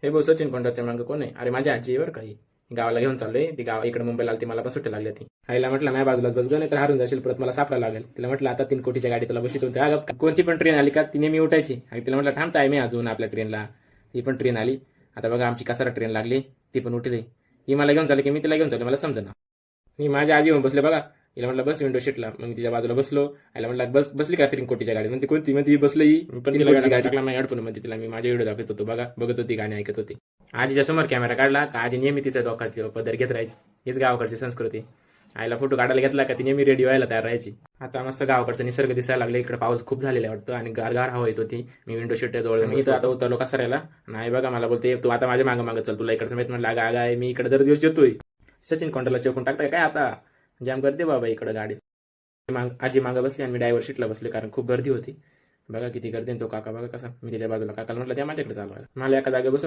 हे भाऊ सचिन कोंडारच्या मागं कोण आहे? अरे माझी आजी आहे बरं काही गावाला घेऊन चाललोय. ती गाव इकडे मुंबईला आली, ती मला पण सुट्टी लागली ती. आईला म्हटलं माझ्या बाजूलाच बस गं, नाही तर हारून जाशील, परत मला सापडा लागेल. तिला म्हटलं आता 3 कोटीच्या गाडी तुला बसवतो. अगं कोणती पण ट्रेन आली का ती नेहमी उठायची. आणि तिला म्हटलं थांबताय मी अजून आपल्या ट्रेनला. ही पण ट्रेन आली. आता बघा आमची कसारा ट्रेन लागली, ती पण उठली. ही मला घेऊन चालली की मी तिला घेऊन चाललो, मला समजेना. मी माझ्या आजी होऊन बसले बघा. तिला म्हटलं बस विंडो सीटला, मग तिच्या बाजूला बसलो. आईला म्हटलं बस बसली का 3 कोटीच्या गाडी? म्हणते कोणती? म्हणते बसली. पण तिला गाडी टाकला मी हेडफोन मध्ये, तिला मी माझे व्हिडिओ दाखवत होतो बघा, बघत होती, गाणी ऐकत होती. आजीच्या समोर कॅमेरा काढला का आजी नेहमी तिचा डोक्याची पदर घेत राहायची. हीच गावाकडची संस्कृती. आईला फोटो काढायला घेतला का ती नेहमी रेडी व्हायला तयार राहायची. आता मस्त गावाकडचा निसर्ग दिसायला लागले. इकडे पाऊस खूप झालेला आहे वाटतं आणि गारगार हवा येत होती. मी विंडो सीटच्या जवळ मी इथं आता उतरलो कसाऱ्याला. नाही बघा मला बोलते तू आता माझ्या मागं मागं चल, तुला इकडे समेत म्हणलं आगा आगा आहे मी इकडे दर दिवस येतोय. सचिन कोंडाला चौकून टाकताय काय आता? जाम करते बाबा इकडे गाडी. आजी मागं बसली आणि मी ड्रायव्हर सीटला बसले, कारण खूप गर्दी होती. बघा किती गर्दी. तो काका बघा कसा, मी त्याच्या बाजूला. काकाला म्हटलं त्या माझ्याकडे चालवायला. मला एका जागेवर बसून